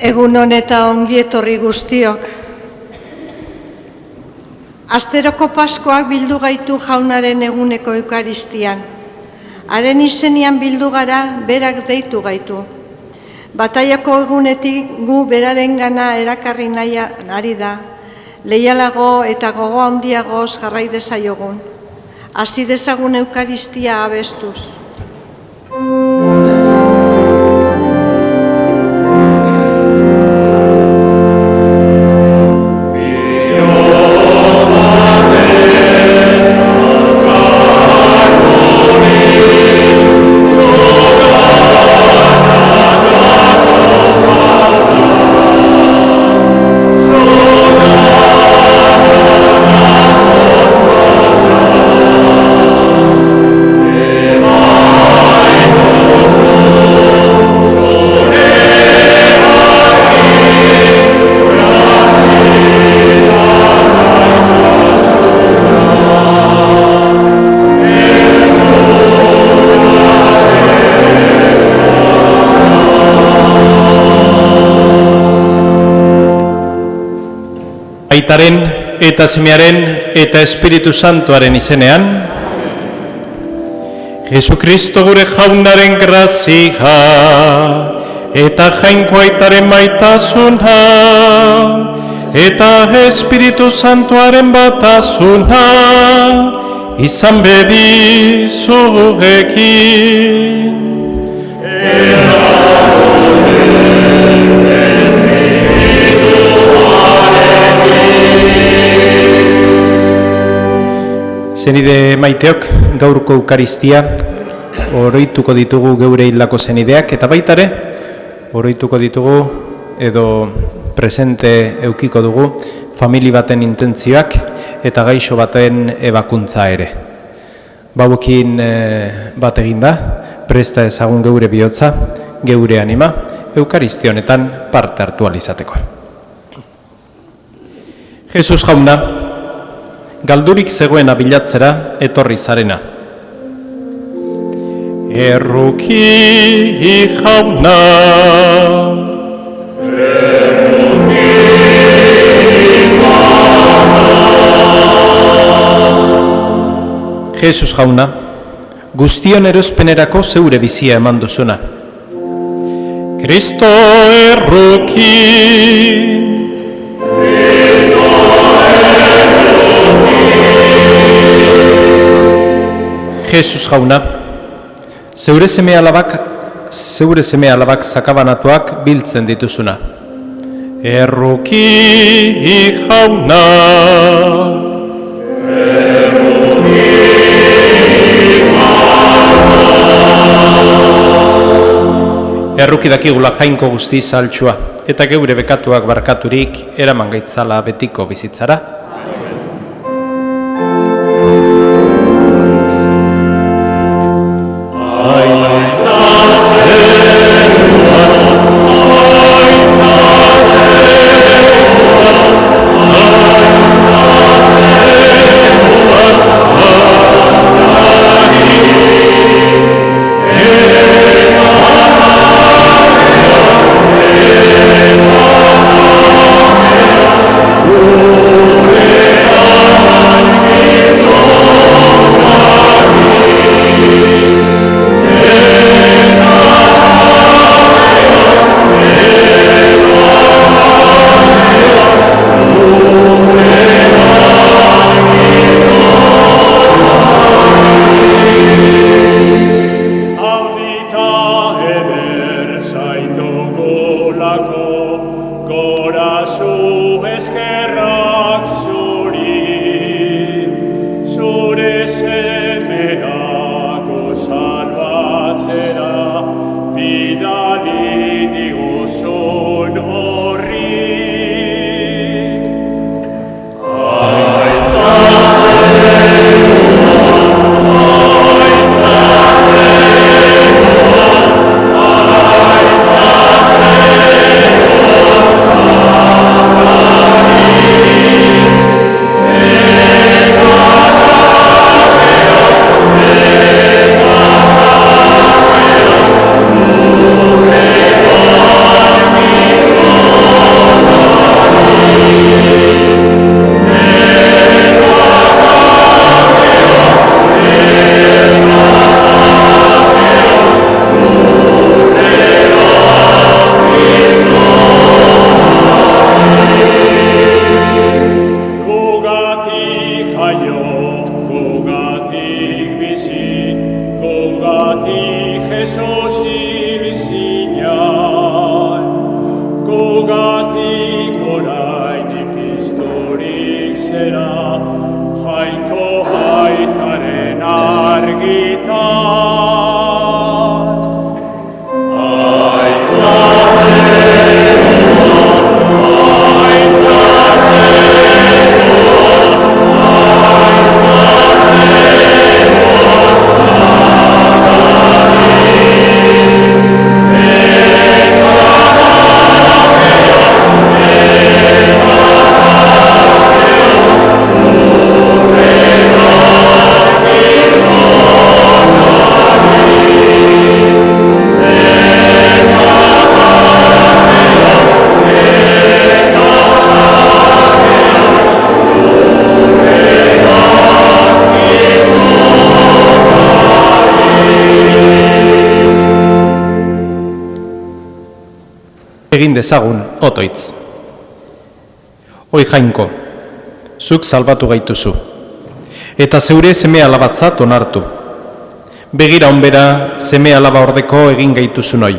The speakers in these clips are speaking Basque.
Egunon eta ongi etorri guztiok. Asteroko Paskoak bildu gaitu Jaunaren eguneko Eukaristian. Haren izenian bildu gara, berak deitu gaitu. Bataiako egunetik gu berarengana erakarri nahi ari da, leialago eta gogo handiagoz jarrai dezaiogun. Hasi dezagun Eukaristia abestuz. Aitaren eta Semearen eta Espiritu Santuaren izenean, Jesukristo gure Jaunaren grazia eta Jainko Aitaren maitasuna eta Espiritu Santuaren batasuna izan bedi zuekin. Zenide maiteok, gaurko Eukaristia oroituko ditugu geure hildako zenideak, eta baitare oroituko ditugu edo presente eukiko dugu famili baten intentzioak eta gaixo baten ebakuntza ere. Bauekin bat eginda, presta ezagun geure bihotza, geure anima, Eukaristia honetan parte hartu ahal izateko. Jesus Jauna, galdurik zegoena bilatzera etorri zarena. Erruki Jauna, Jesus Jauna, guztion erospenerako zeure bizia eman duzuna. Kristo erruki, Jesus Jauna, zeure seme alabak sakabanatuak biltzen dituzuna. Erruki Jauna, erruki dakigula Jainko guzti saltsua, eta geure bekatuak barkaturik eraman gaitzala betiko bizitzara. Corazón esquerra dezagun otoitz. Oi Jainko, zuk salbatu gaituzu, eta zeure seme alabatzat onartu. Begira onbera seme alaba ordeko egin gaituzun hoi.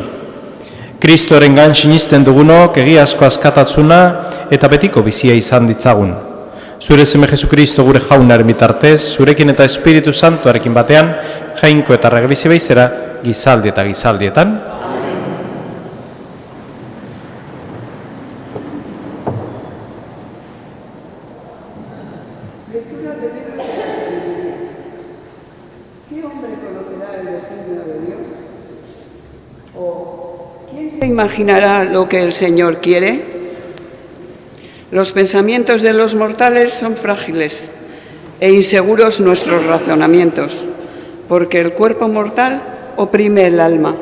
Kristorengan sinisten dugunok egiazko askatatzuna eta betiko bizia izan ditzagun. Zure seme Jesukristo gure jaunaren bitartez, zurekin eta Espiritu Santuarekin batean, Jainko eta reglizi beizera, gizaldi eta gizaldietan. ¿Se imaginará lo que el Señor quiere? Los pensamientos de los mortales son frágiles e inseguros nuestros razonamientos, porque el cuerpo mortal oprime el alma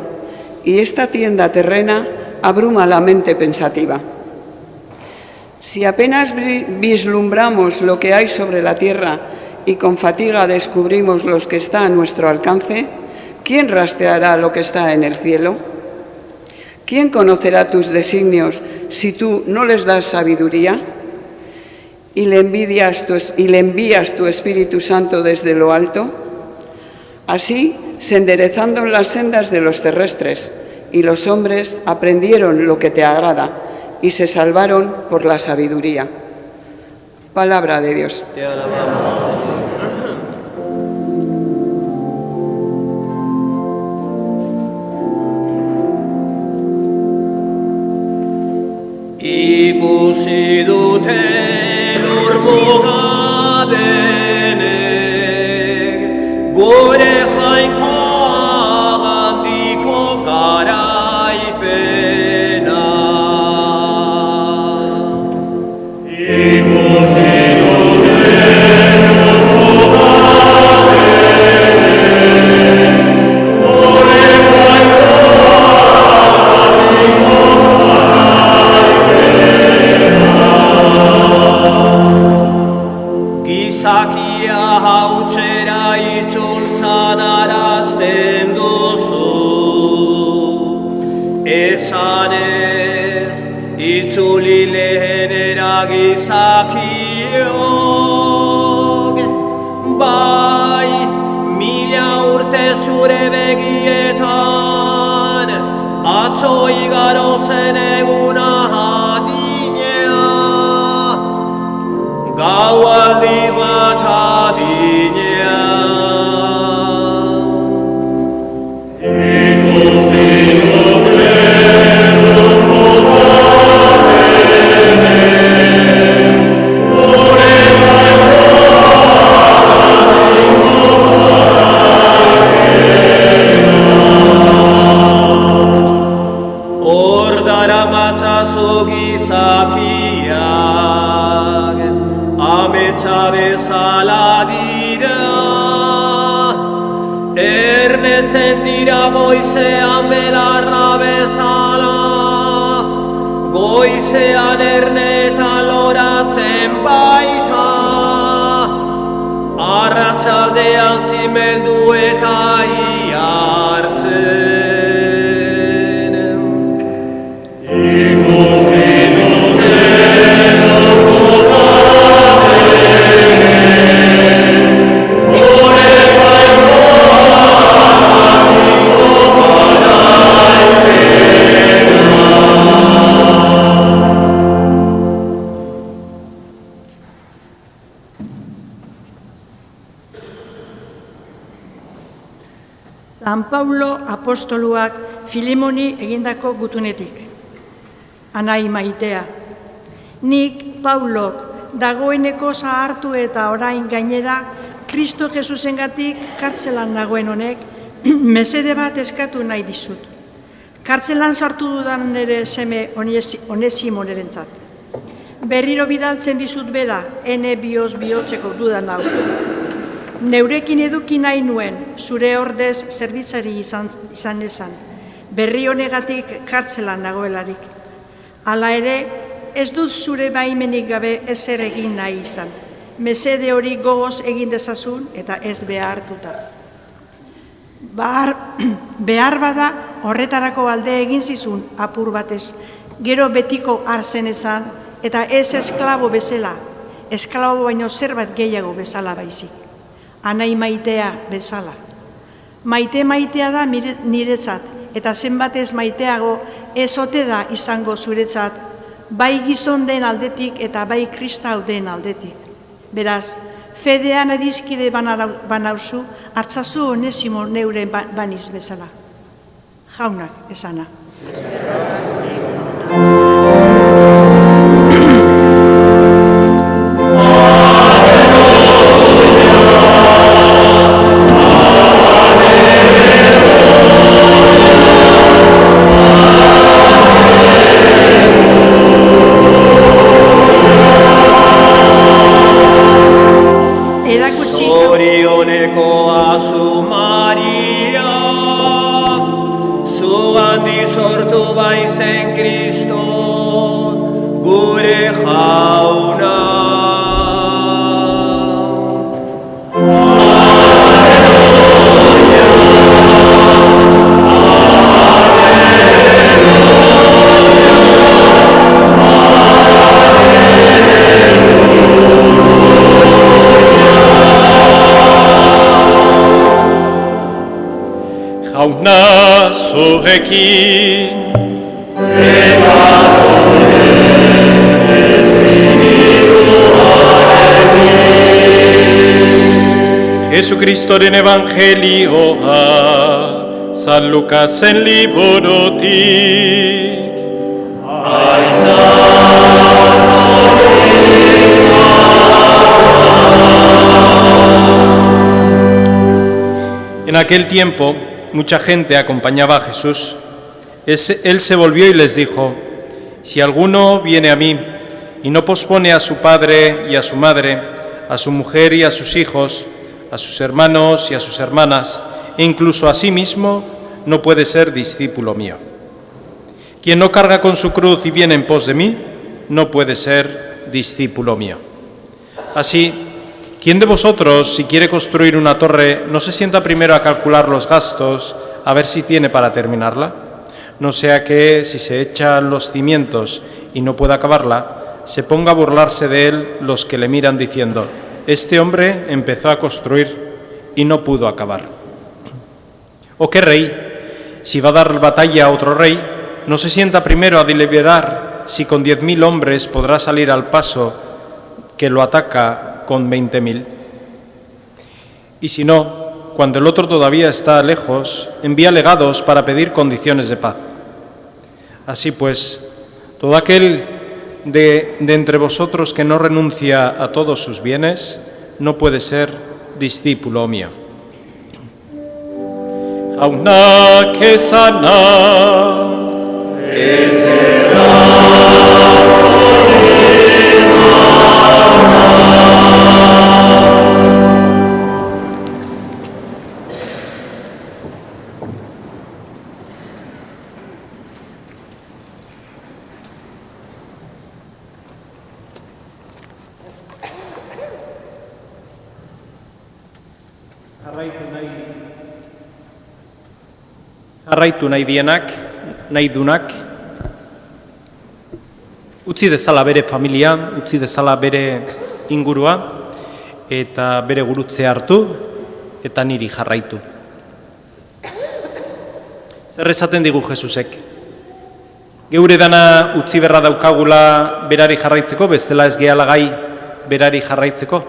y esta tienda terrena abruma la mente pensativa. Si apenas vislumbramos lo que hay sobre la tierra y con fatiga descubrimos lo que está a nuestro alcance, ¿quién rastreará lo que está en el cielo? ¿Quién conocerá tus designios si tú no les das sabiduría? ¿Y le envías tu Espíritu Santo desde lo alto? Así se enderezaron las sendas de los terrestres, y los hombres aprendieron lo que te agrada, y se salvaron por la sabiduría. Palabra de Dios. Te alabamos. Ikusi duten urmuga denek, gure Jainkoa handiko garaipena. Ikusi duten urmuga denek, gure Jainkoa handiko gizakia hautsera itzultzan arazten duzu, esanez itzuli lehenera gizakiok, bai mila urte zure begietan, atzo igaro zen eguna adinea, gaualdi bat adinea. Ikusi duten urmuga denek, gure Jainkoa handiko garaipena. Hor daramatzazu gizakiak, ametsa bezala dira, ernetzen dira goizean belarra bezala, goizean ernetan loratzen baita, arratsaldean zimeldu eta ihartzen. Ikusi duten urmuga San Paulo apostoluak Filemoni egindako gutunetik. Anai maitea, nik Paulok dagoeneko zahartu eta orain gainera Kristo Jesusengatik kartzelan nagoen honek mesede bat eskatu nahi dizut. Kartzelan sartu dudan nire seme Onesimorentzat. Berriro bidaltzen dizut bera, ene bihotzeko dudan hau. Neurekin eduki nahi nuen, zure ordez zerbitzari izan esan, berri honegatik kartzelan nagoelarik. Hala ere, ez dut zure baimenik gabe ezer egin nahi izan. Mesede hori gogoz egin dezazun eta ez behartuta. Behar bada horretarako alde egin zizun apur batez, gero betiko arzen ezan, eta ez esklabo bezala, esklabo baino zerbat gehiago bezala baizik. Anai maitea bezala. Maitea da niretzat, eta zenbat ez maiteago ez ote da izango zuretzat, bai gizon den aldetik eta bai kristau den aldetik. Beraz, fedean adizkide banauzu, hartzazu Onesimo neure baniz bezala. Jaunak esana. Jauna zurekin Jesucristoren evangelioa San Lukasen liburutik En aquel tiempo mucha gente acompañaba a Jesús. Él se volvió y les dijo: si alguno viene a mí y no pospone a su padre y a su madre, a su mujer y a sus hijos, a sus hermanos y a sus hermanas, e incluso a sí mismo, no puede ser discípulo mío. Quien no carga con su cruz y viene en pos de mí, no puede ser discípulo mío. Así, ¿quién de vosotros, si quiere construir una torre, no se sienta primero a calcular los gastos, a ver si tiene para terminarla? No sea que, si se echan los cimientos y no puede acabarla, se ponga a burlarse de él los que le miran diciendo: este hombre empezó a construir y no pudo acabar. ¿O qué rey, si va a dar batalla a otro rey, no se sienta primero a deliberar si con 10.000 hombres podrá salir al paso que lo ataca con 20.000? Y si no, cuando el otro todavía está lejos, envía legados para pedir condiciones de paz. Así pues, todo aquel de entre vosotros que no renuncia a todos sus bienes, no puede ser discípulo mío. Jauna kesana Jarraitu nahi dienak, nahi dunak, utzi dezala bere familia, utzi dezala bere ingurua, eta bere gurutze hartu, eta niri jarraitu. Zer esaten digu Jesusek? Geure dana utzi berra daukagula berari jarraitzeko, bestela ez gehala gai berari jarraitzeko?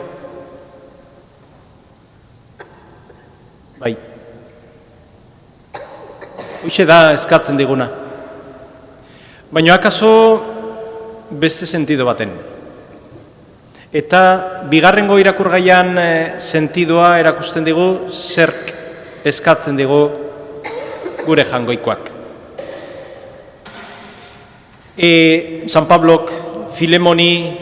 Bai. Hoxe da eskatzen diguna. Baina akaso beste sentido baten. Eta bigarrengo irakurgaian sentidoa erakusten digu zerk eskatzen digu gure jangoikoak. San Pablok Filemoni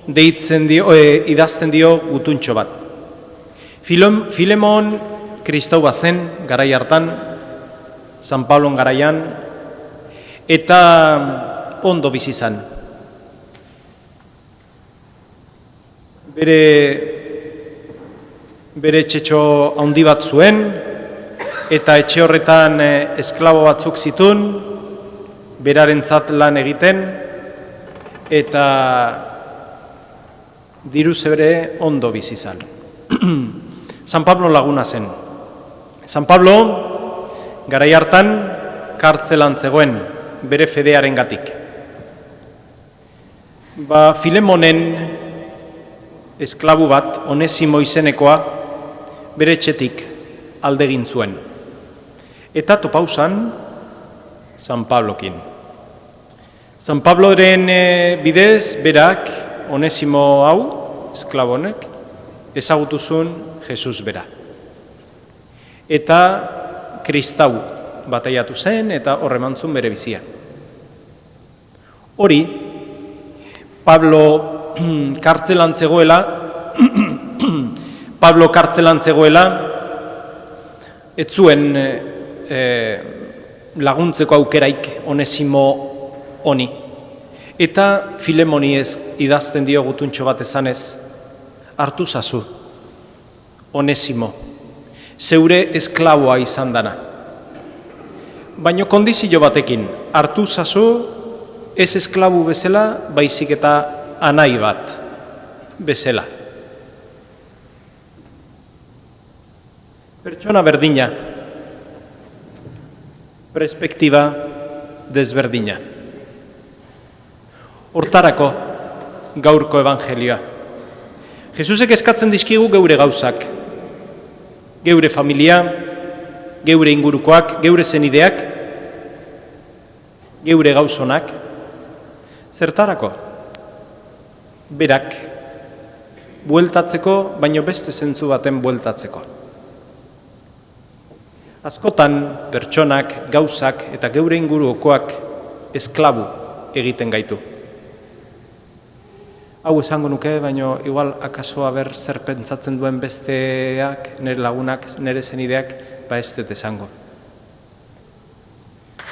deitzen dio, idazten dio gutuntxo bat. Filemon kristau bat zen garai hartan, San Pablon garaian, eta ondo bizi izan. Bere etxetxo handi bat zuen, eta etxe horretan esklabo batzuk zitun, berarentzat lan egiten, eta diruz ere ondo bizizan. San Pablo laguna zen. San Pablo garai hartan kartzelan zegoen bere fedearen gatik. Filemonen esklabu bat, Onesimo izenekoa, bere etxetik aldegin zuen. Eta topausan San Pablokin. San Pabloren bidez berak, Onesimo hau, esklabonek, ezagutuzun Jesus bera. Eta kristau bataiatu zen eta horremantzun bere bizia. Hori, Pablo kartzelan zegoela, ez zuen laguntzeko aukeraik Onesimo honi. Eta Filemoni idazten dio gutuntxo bat esanez, hartu zazu, Onesimo, zeure esklaboa izan dana. Baina kondizio batekin, hartu zazu, ez esklabu bezala, baizik eta anai bat bezala. Pertsona berdina, perspektiba desberdina. Hortarako gaurko evangelioa. Jesusek eskatzen dizkigu geure gauzak, geure familia, geure ingurukoak, geure zenideak, geure gauzonak. Zertarako? Berak bueltatzeko, baino beste zentzu baten bueltatzeko. Askotan pertsonak, gauzak eta geure ingurukoak esklabu egiten gaitu. Hau esango nuke, baino igual akaso aber zer pentsatzen duen besteak, nire lagunak, nire zenideak, ez dut esango.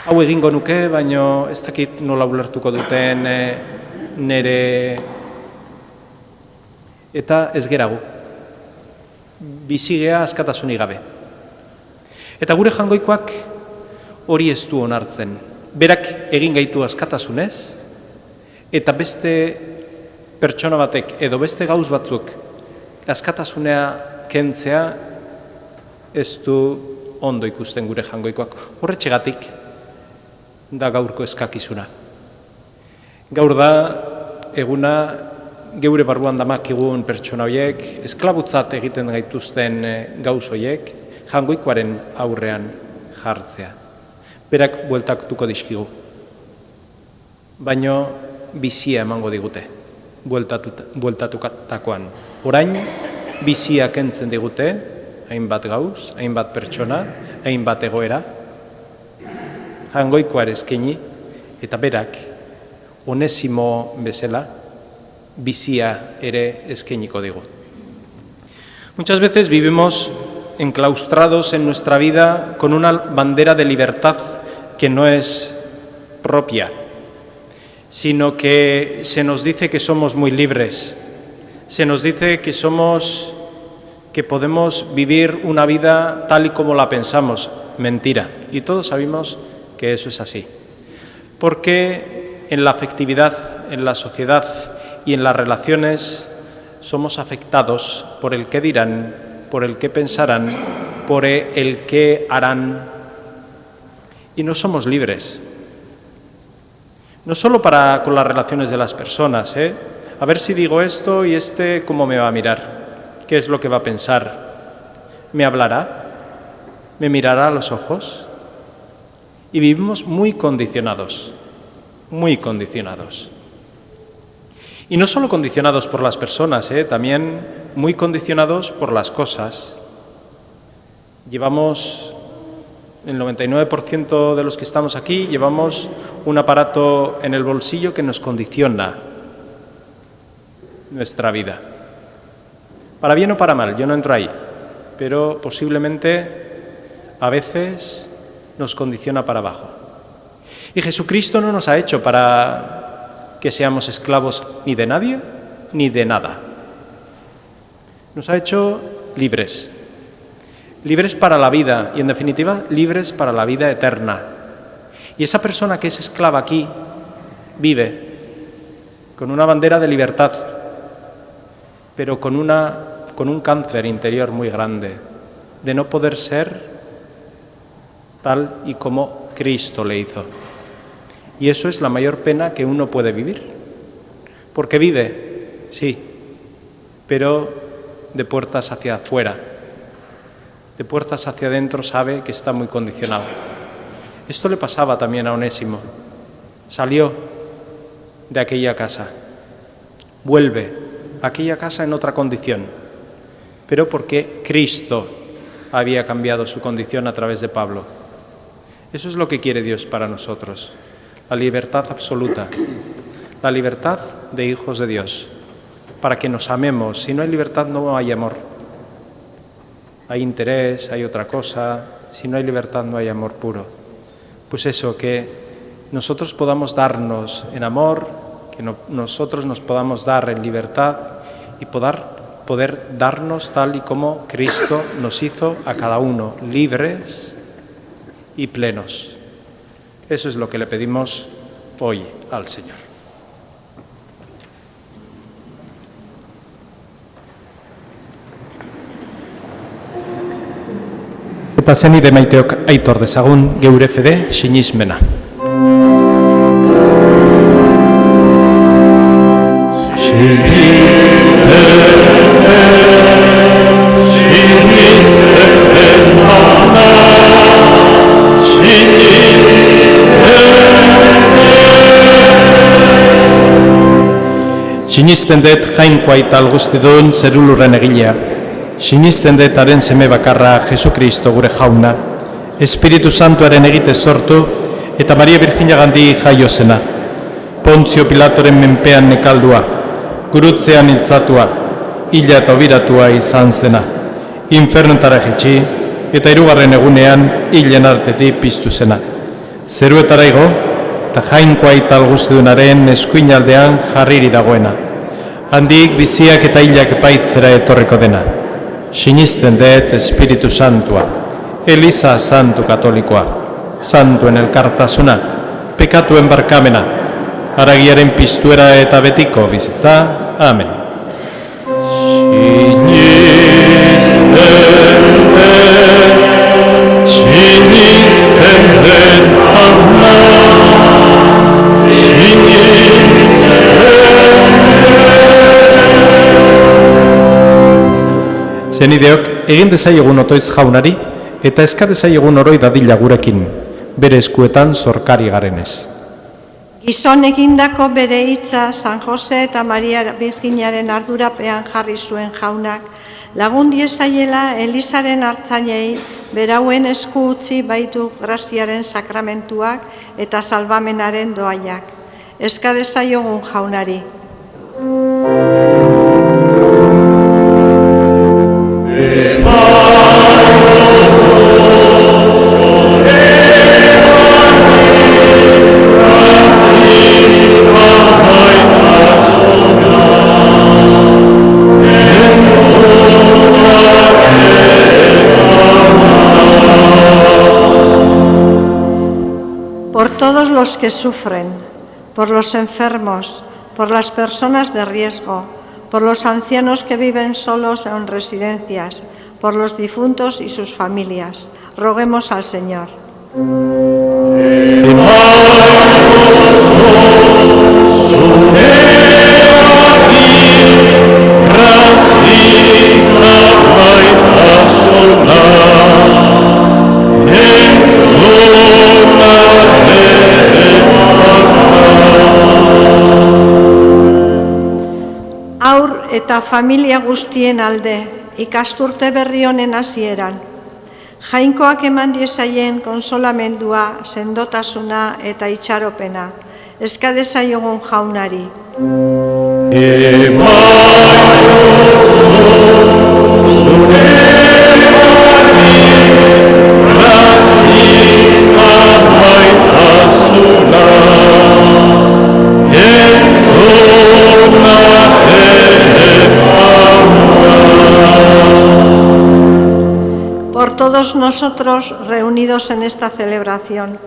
Hau egingo nuke, baino ez dakit nola ulertuko duten nire... Eta ez geragu. Bizigea askatasunik gabe. Eta gure jangoikoak hori ez du onartzen. Berak egin gaitu askatasunez, eta beste pertsona batek edo beste gauz batzuk askatasunea kentzea ez du ondo ikusten gure jangoikoak. Horretxegatik da gaurko eskakizuna. Gaur da eguna geure barruan damakigun pertsona horiek, esklabutzat egiten gaituzten gauz horiek, jangoikoaren aurrean jartzea. Berak bueltatuko dizkigu. Baino bizia emango digute, bueltatutakoan. Orain, bizia kentzen digute, hainbat gauz, hainbat pertsona, hainbat egoera, jangoikoare eskaini, eta berak, Onesimo bezala, bizia ere eskainiko digu. Muchas veces vivimos enclaustrados en nuestra vida con una bandera de libertad que no es propia, sino que se nos dice que somos muy libres, se nos dice que podemos vivir una vida tal y como la pensamos. Mentira, y todos sabemos que eso es así, porque en la afectividad, en la sociedad y en las relaciones somos afectados por el qué dirán, por el qué pensarán, por el qué harán, y no somos libres. No solo con las relaciones de las personas, a ver si digo esto y cómo me va a mirar, qué es lo que va a pensar, me hablará, me mirará a los ojos, y vivimos muy condicionados. Muy condicionados. Y no solo condicionados por las personas, también muy condicionados por las cosas. Llevamos, el 99% de los que estamos aquí, llevamos un aparato en el bolsillo que nos condiciona nuestra vida. Para bien o para mal, yo no entro ahí, pero posiblemente a veces nos condiciona para abajo. Y Jesucristo no nos ha hecho para que seamos esclavos ni de nadie ni de nada. Nos ha hecho libres. Libres para la vida y, en definitiva, libres para la vida eterna. Y esa persona que es esclava aquí vive con una bandera de libertad, pero con un cáncer interior muy grande, de no poder ser tal y como Cristo le hizo. Y eso es la mayor pena que uno puede vivir, porque vive, sí, pero de puertas hacia afuera, de puertas hacia adentro sabe que está muy condicionado. Esto le pasaba también a Onésimo. Salió de aquella casa, vuelve a aquella casa en otra condición, pero porque Cristo había cambiado su condición a través de Pablo. Eso es lo que quiere Dios para nosotros, la libertad absoluta, la libertad de hijos de Dios, para que nos amemos. Si no hay libertad no hay amor, hay interés, hay otra cosa. Si no hay libertad no hay amor puro. Pues eso, que nosotros podamos darnos en amor, que nosotros nos podamos dar en libertad y poder darnos tal y como Cristo nos hizo a cada uno, libres y plenos. Eso es lo que le pedimos hoy al Señor. Eta zenide maiteok aitor dezagun geure fede sinismena. Sinisten dut jainkoa ital guztidun zerulurren egilea. Sinisten dut haren seme bakarra Jesukristo gure jauna, Espiritu Santuaren egite sortu eta Maria Virginagandik jaio zena. Pontzio Pilatoren menpean nekaldua, gurutzean hiltzatua, hila eta obiratua izan zena. Infernotara jetxi eta 3. egunean hilen artetik piztu zena. Zeruetara igo eta jainkoa ital guztidunaren eskuinaldean jarriri dagoena. Handik biziak eta hilak epaitzera etorriko dena. Sinisten dut Espiritu Santua, Eliza Santu Katolikoa, Santuen elkartasuna, pekatuen barkamena, haragiaren piztuera eta betiko bizitza. Amen. Zenideok, egin dezaiegun otoiz jaunari, eta eska dezaiegun oroi dadila gurekin, bere eskuetan zorkari garenez. Gizon egindako bere hitza San Jose eta Maria Virginaren ardurapean jarri zuen jaunak, lagun diezaiela Elizaren hartzailei berauen esku utzi baitu graziaren sakramentuak eta salbamenaren doaiak. Eska dezaiogun jaunari. Por todos los que sufren, por los enfermos, por las personas de riesgo, por los ancianos que viven solos o en residencias, por los difuntos y sus familias, roguemos al Señor. Haur eta familia guztien alde, ikasturte berri honen hasieran, jainkoak eman diezaien konsolamendua, sendotasuna eta itxaropena, eska dezaiogun jaunari. Por todos nosotros reunidos en esta celebración,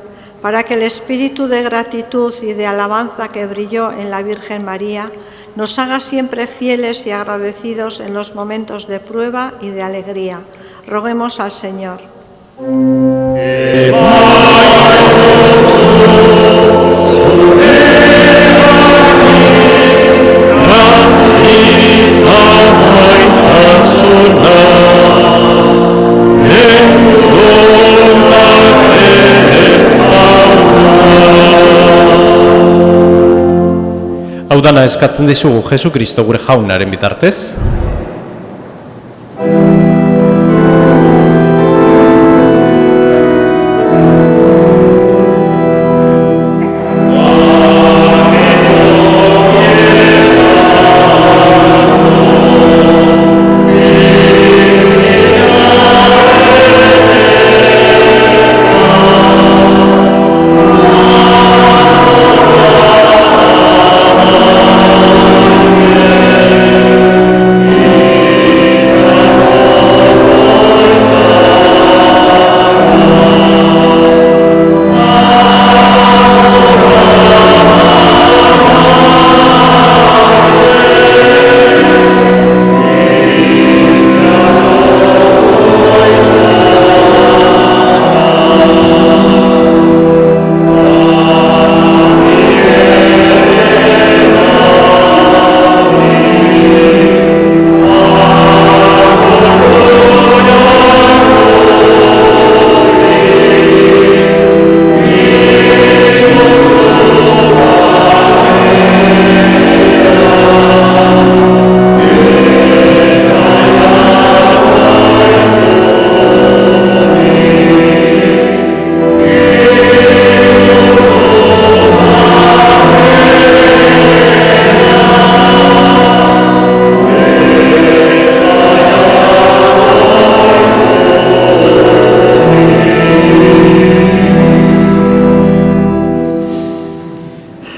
para que el espíritu de gratitud y de alabanza que brilló en la Virgen María nos haga siempre fieles y agradecidos en los momentos de prueba y de alegría. Roguemos al Señor. Hau dana eskatzen dizugu Jesu Kristo gure jaunaren bitartez.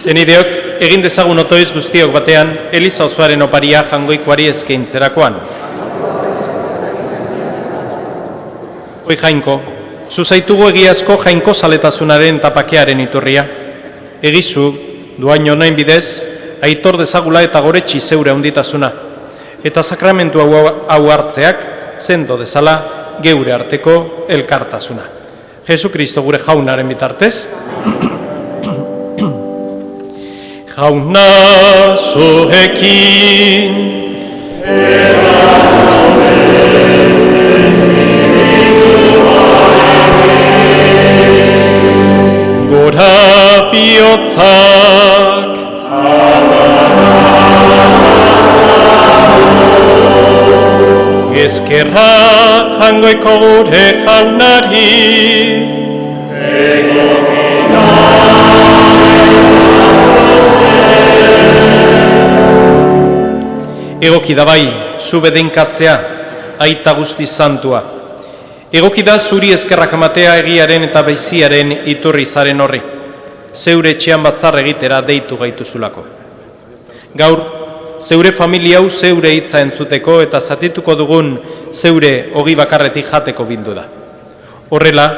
Zenideok, egin dezagun otoiz guztiok batean, Eliza osoaren oparia jangoikoari eskaintzerakoan. Oi Jainko, zuzaitugu egiazko jainko zaletasunaren tapakearen iturria. Egizu, duain honain bidez, aitor dezagula eta goretsi zeure handitasuna. Eta sakramentu hau hartzeak, sendo dezala, geure arteko elkartasuna. Jesu Kristo gure jaunaren bitartez. Jauna zuekin gora bihotzak ezkerra jangoiko gure jaunari Egoki da bai, zu bedenkatzea, aita guzti santua. Egoki da zuri eskerrak ematea egiaren eta baiziaren iturri zaren horri. Zeure etxean batzar egitera deitu gaituzulako. Gaur, zeure familia hau zeure hitza entzuteko eta zatituko dugun zeure ogi bakarretik jateko bildu da. Horrela,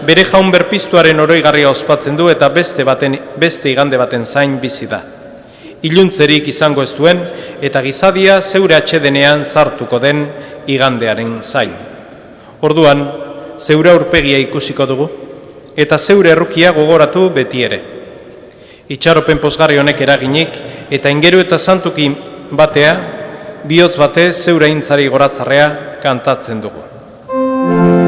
bere jaun berpiztuaren oroigarria ospatzen du eta beste igande baten zain bizi da. Iluntzerik izango ez duen eta gizadia zeure atsedenean zartuko den igandearen zain. Orduan, zeure aurpegia ikusiko dugu eta zeure errukia gogoratu beti ere. Itxaropen pozgarri honek eraginik eta ingeru eta santuki batea, bihotz batez zeure aintzari goratzarrea kantatzen dugu. Amen.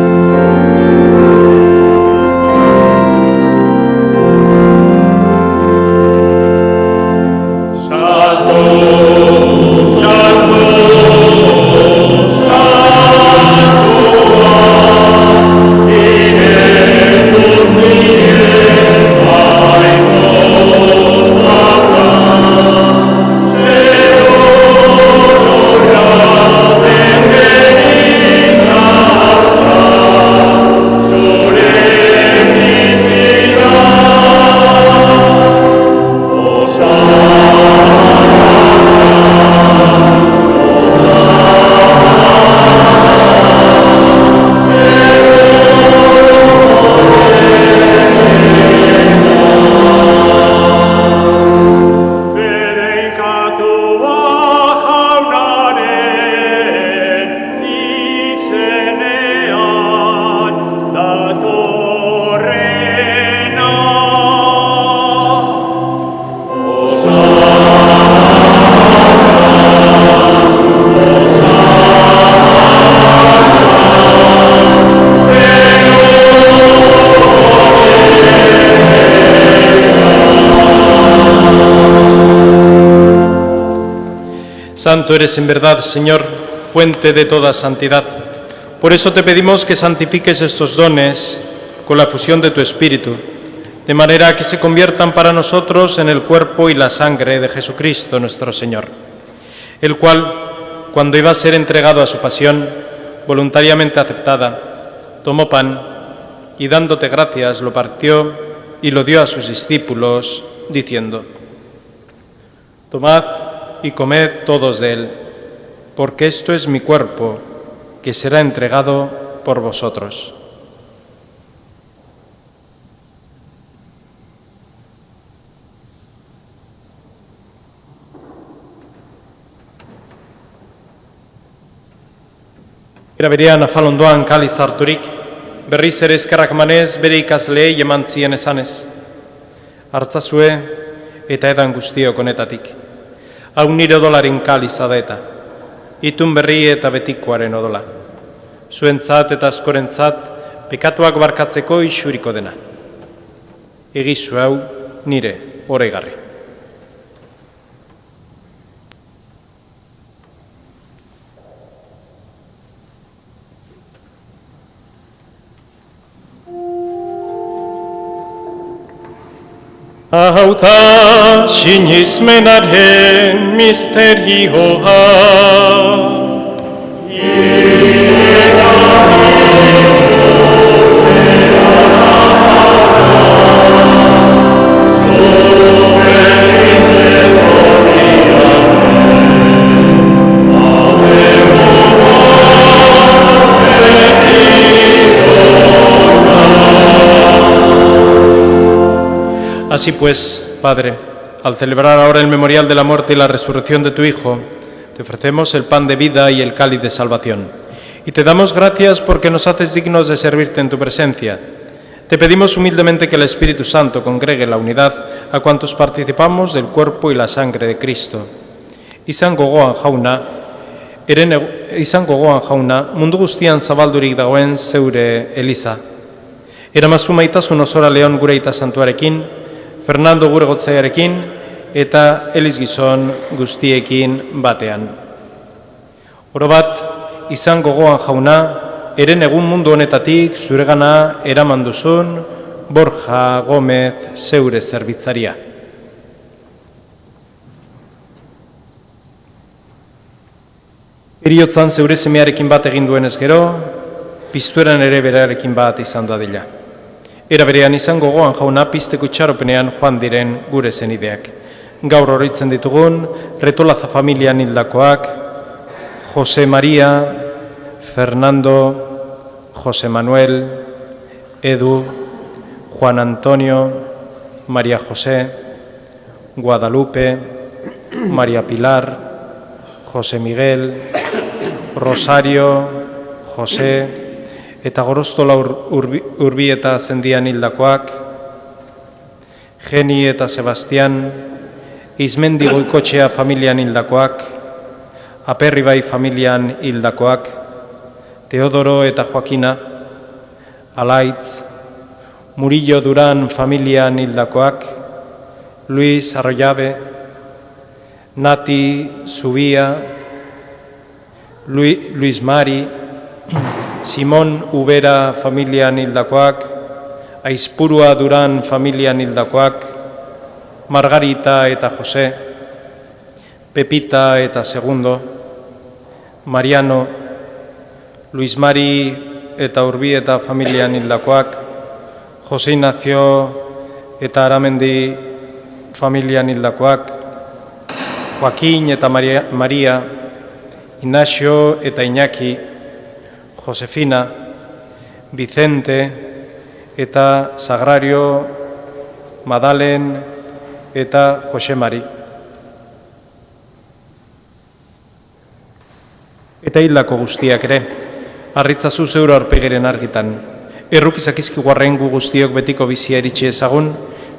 Santo eres en verdad, Señor, fuente de toda santidad. Por eso te pedimos que santifiques estos dones con la fusión de tu Espíritu, de manera que se conviertan para nosotros en el cuerpo y la sangre de Jesucristo nuestro Señor, el cual, cuando iba a ser entregado a su pasión, voluntariamente aceptada, tomó pan y dándote gracias lo partió y lo dio a sus discípulos, diciendo: Tomad y comed todos de él, porque esto es mi cuerpo, que será entregado por vosotros. Era berean afalondoan kaliz harturik, berriz ere eskerrak emanez bere ikasleei eman zien esanez: Hartzazue eta edan guztiok honetatik. Hau nire odolaren kaliza da eta, itun berri eta betikoaren odola. Zuentzat eta askorentzat pekatuak barkatzeko isuriko dena. Egizu hau nire oregarri. Hau da sinismenaren misterioa. Así pues, Padre, al celebrar ahora el memorial de la muerte y la resurrección de tu Hijo, te ofrecemos el pan de vida y el cáliz de salvación. Y te damos gracias porque nos haces dignos de servirte en tu presencia. Te pedimos humildemente que el Espíritu Santo congregue la unidad a cuantos participamos del cuerpo y la sangre de Cristo. Izan gogoan jauna, mundu guztian zabaldurik dagoen zeure Eliza. Eramazu maitasun osora Leon gure aita santuarekin, Fernando gure gotzaiarekin eta Eliz gizon guztiekin batean. Orobat, izan gogoan jauna, eren egun mundu honetatik zuregana eraman duzun Borja Gómez zeure zerbitzaria. Heriotzan zeure semearekin bat egin duenez gero, piztueran ere berarekin bat izan dadila. Era berean izan gogoan jauna pizteko itxaropenean joan diren gure zenideak. Gaur oroitzen ditugun, Retolaza familian hildakoak, Jose Maria, Fernando, Jose Manuel, Edu, Juan Antonio, María José, Guadalupe, María Pilar, José Miguel, Rosario, José, eta Gorostola Urbieta zendian hildakoak, Geni eta Sebastián, Izmendi Goikotxea familian hildakoak, Aperribai familian hildakoak, Teodoro eta Joakina, Alaitz, Murillo Duran familian hildakoak, Luis Arroyabe, Nati Zubia, Luis Mari, Simón Ubera familian hildakoak, Aizpurua Duran familian hildakoak, Margarita eta José, Pepita eta Segundo, Mariano, Luis Mari eta Urbieta familian hildakoak, José Ignacio eta Aramendi familian hildakoak, Joaquín eta María, Ignacio eta Iñaki, Josefina, Vicente eta Sagrario, Madalen eta Jose Mari. Eta hildako guztiak ere, harritzazu zeure aurpegiren argitan. Errukizak izkiguarren gu guztiok betiko bizia eritxe ezagun,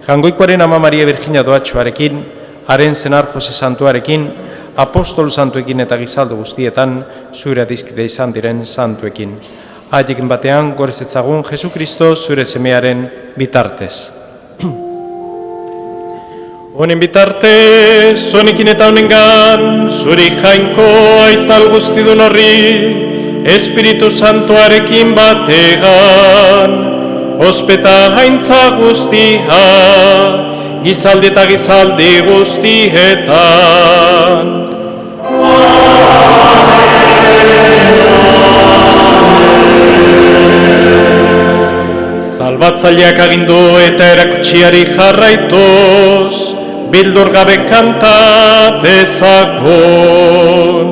Jangoikoaren ama Maria Virginia Doatxoarekin, haren zenar Jose Santuarekin, apostol santuekin eta gizaldu guztietan, zure adizkide izan diren santuekin. Haiekin batean, gorezetzagun Jesu Kristo zure semearen bitartez. Honen bitarte, zonekin eta honengan, zuri jainko aital guztidun horri, Espiritu Santuarekin bategan, ospeta haintza guztia, gizaldi eta gizaldi guztietan. Salbatzaileak agindu eta erakutsiari jarraituz, bildur gabe kanta dezagun.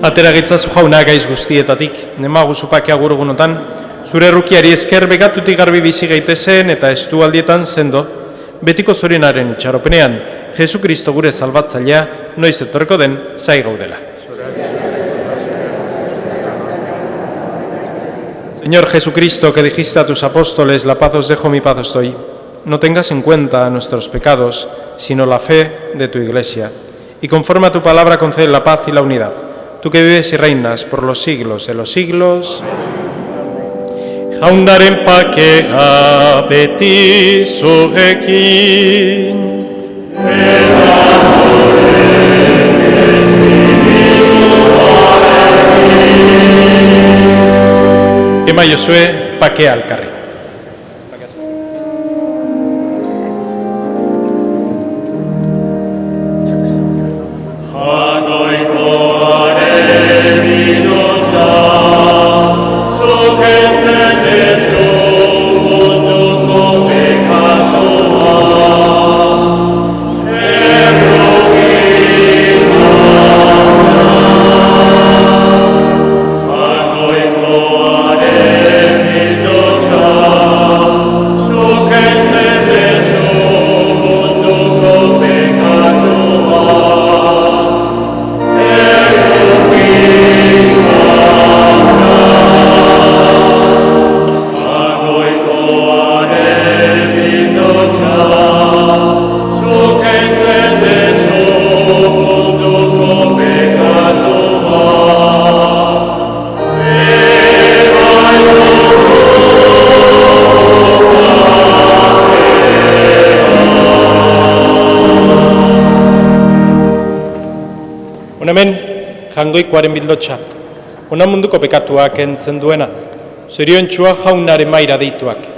Atera gitzazu jauna gaiz guztietatik, nemagu zupak agurugunotan, zure errukiari esker begatutik garbi bizi gaitezen eta estu aldietan sendo, betiko zorinaren itxaropenean, Jesu Kristo gure salbatzailea, noiz etorreko den, zai gaudela. Señor Jesucristo, que dijiste a tus apóstoles, la paz os dejo, mi paz os doy, no tengas en cuenta nuestros pecados, sino la fe de tu Iglesia, y conforme a tu palabra concede la paz y la unidad. Tú que vives y reinas por los siglos de los siglos. Jaunaren pakea beti zurekin. Ema Josue pakea alkarri. Hemen, jangoikoaren bildotxa, ona munduko pekatuak entzen duena, zoriontxua jaunaren maira deituak.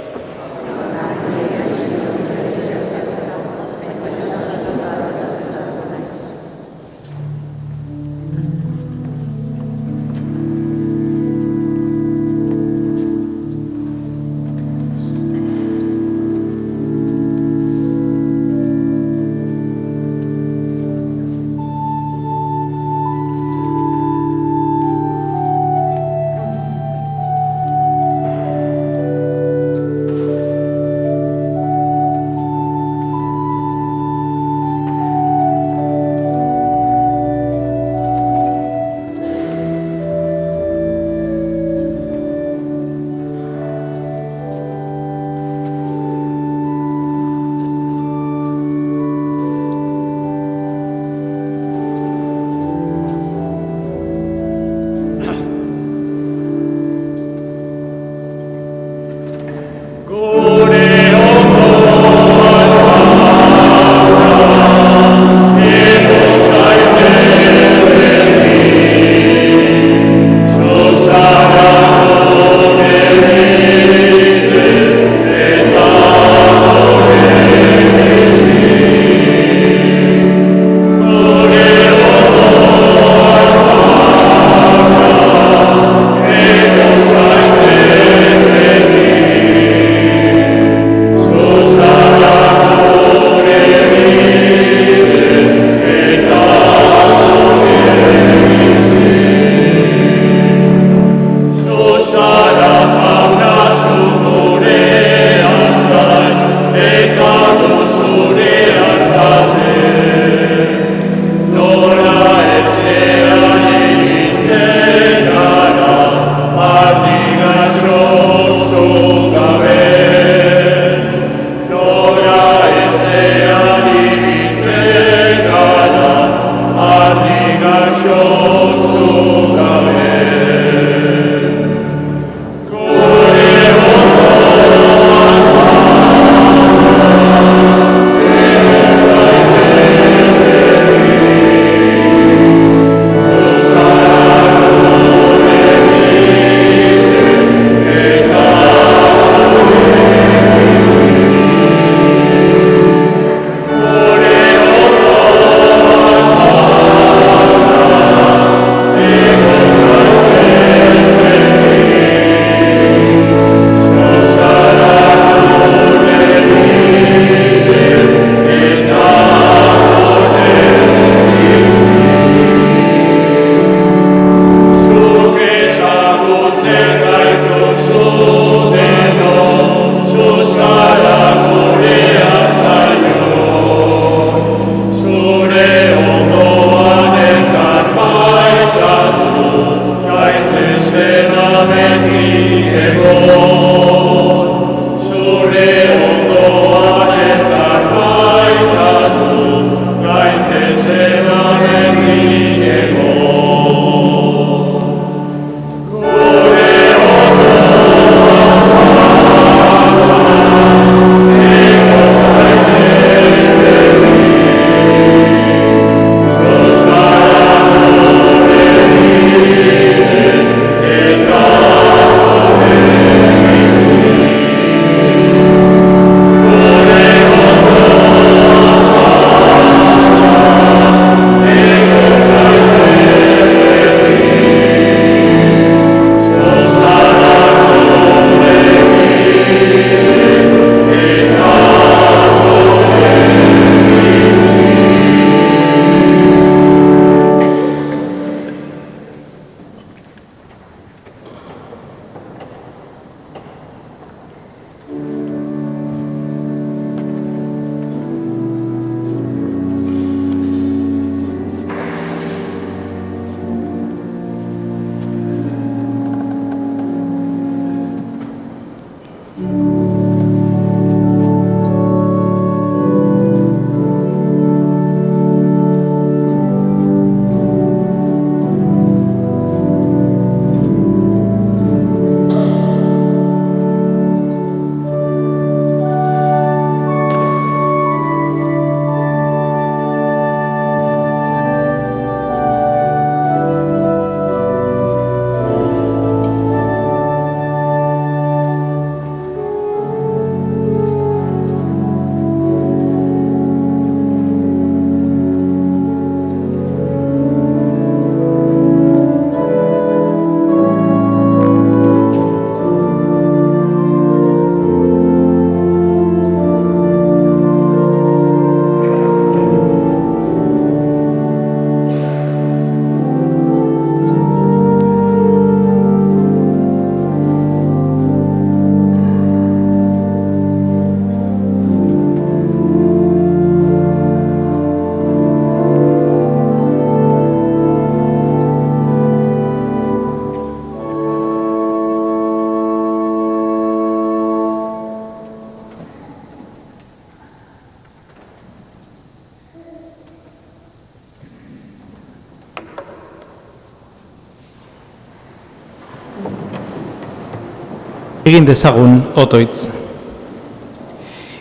Egin dezagun otoitz.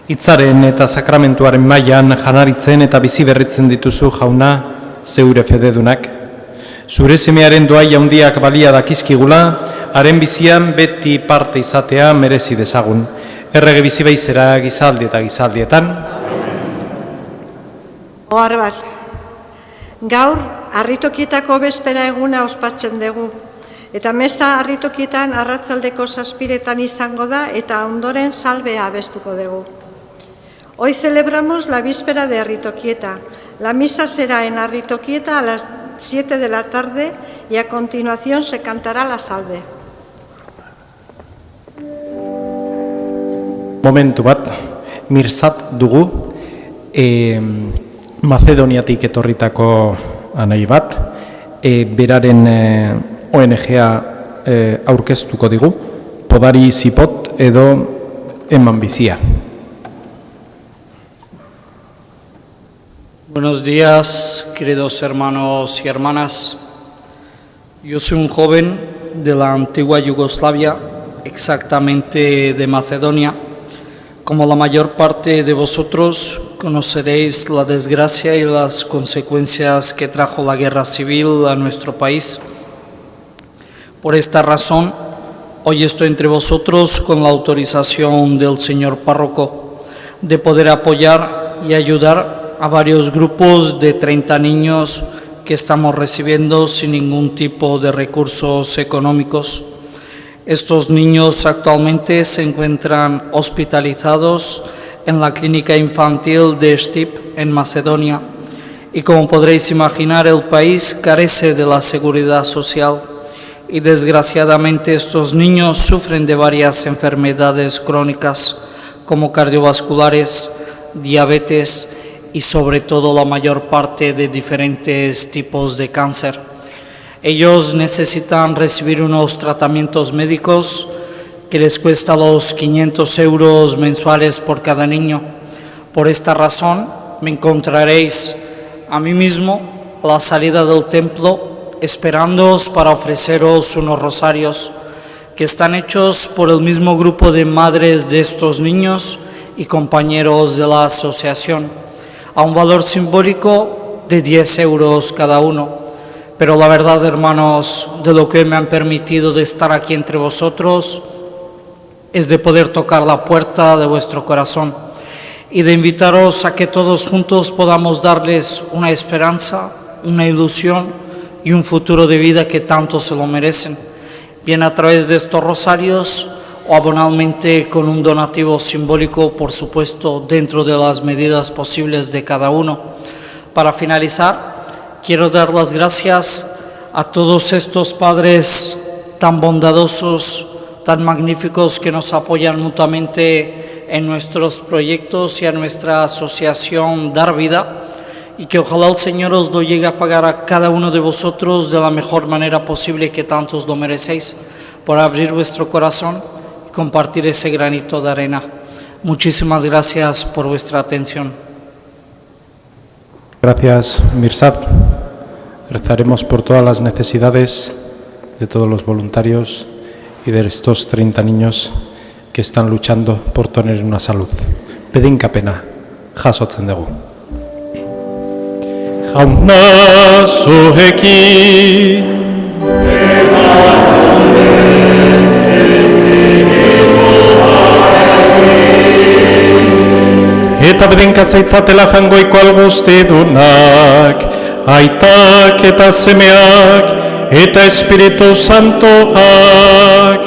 Hitzaren eta sakramentuaren mailan janaritzen eta bizi berritzen dituzu jauna zeure fededunak. Zure semearen doai handiak balia dakizkigula, haren bizian beti parte izatea merezi dezagun. Errege bizi baizera gizaldi eta gizaldietan. Ohar bat, gaur harritokietako bezpera eguna ospatzen dugu. Eta mesa harritokietan arratzaldeko 7:00 izango da eta ondoren salbea abestuko dugu. Hoy celebramos la víspera de Arritoquieta. La misa será en Arritoquieta a las 7 de la tarde y a continuación se cantará la salve. Momentu bat, Mirsat dugu, Macedoniatik etorritako anai bat, beraren ONG-a aurkeztuko digu, podari zipot edo eman bizia. Buenos días, queridos hermanos y hermanas. Yo soy un joven de la antigua Yugoslavia, exactamente de Macedonia. Como la mayor parte de vosotros, conoceréis la desgracia y las consecuencias que trajo la guerra civil a nuestro país. Por esta razón, hoy estoy entre vosotros con la autorización del señor párroco de poder apoyar y ayudar a varios grupos de 30 niños que estamos recibiendo sin ningún tipo de recursos económicos. Estos niños actualmente se encuentran hospitalizados en la clínica infantil de Štip, en Macedonia, y como podréis imaginar, el país carece de la seguridad social y desgraciadamente estos niños sufren de varias enfermedades crónicas como cardiovasculares, diabetes y sobre todo la mayor parte de diferentes tipos de cáncer. Ellos necesitan recibir unos tratamientos médicos que les cuesta los 500 euros mensuales por cada niño. Por esta razón me encontraréis a mí mismo a la salida del templo esperándoos para ofreceros unos rosarios que están hechos por el mismo grupo de madres de estos niños y compañeros de la asociación, a un valor simbólico de 10 euros cada uno. Pero la verdad, hermanos, de lo que me han permitido de estar aquí entre vosotros es de poder tocar la puerta de vuestro corazón y de invitaros a que todos juntos podamos darles una esperanza, una ilusión y un futuro de vida que tanto se lo merecen, bien a través de estos rosarios o abonalmente con un donativo simbólico, por supuesto, dentro de las medidas posibles de cada uno. Para finalizar, quiero dar las gracias a todos estos padres tan bondadosos, tan magníficos, que nos apoyan mutuamente en nuestros proyectos y a nuestra asociación Dar Vida, y que ojalá el Señor os lo llegue a pagar a cada uno de vosotros de la mejor manera posible, que tantos lo merecéis, por abrir vuestro corazón y compartir ese granito de arena. Muchísimas gracias por vuestra atención. Gracias, Mirsad. Rezaremos por todas las necesidades de todos los voluntarios y de estos 30 niños que están luchando por tener una salud. Pedinkapena, jasotzen dugu. Jauna zuekin eta bedenkatzatzatela jangoiko algoztedunak, aitak eta semeak eta Espiritu Santoak.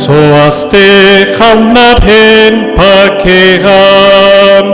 Zoazte jaunaren pakean.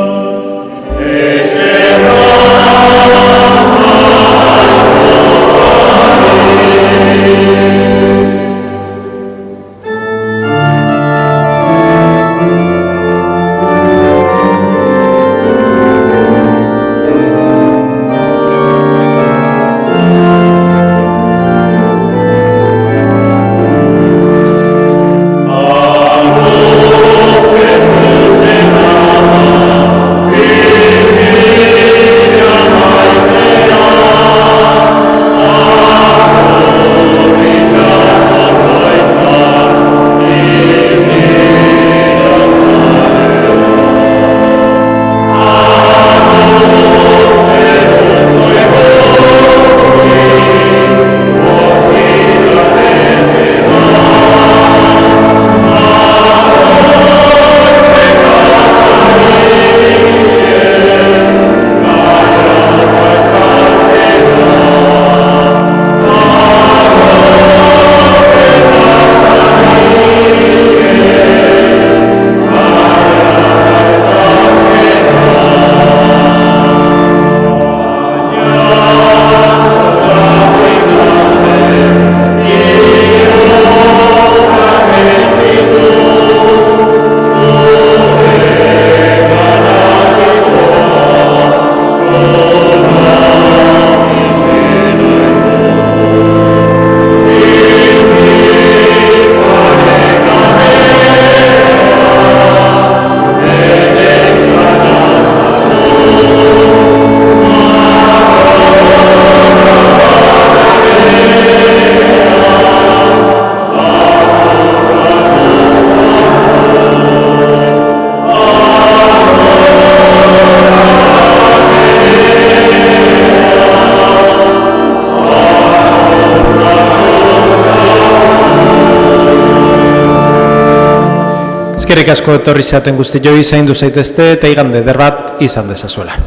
Eskerrik asko etorri zaten guzti joi zaindu zaitezte eta igande eder bat izan dezazuela.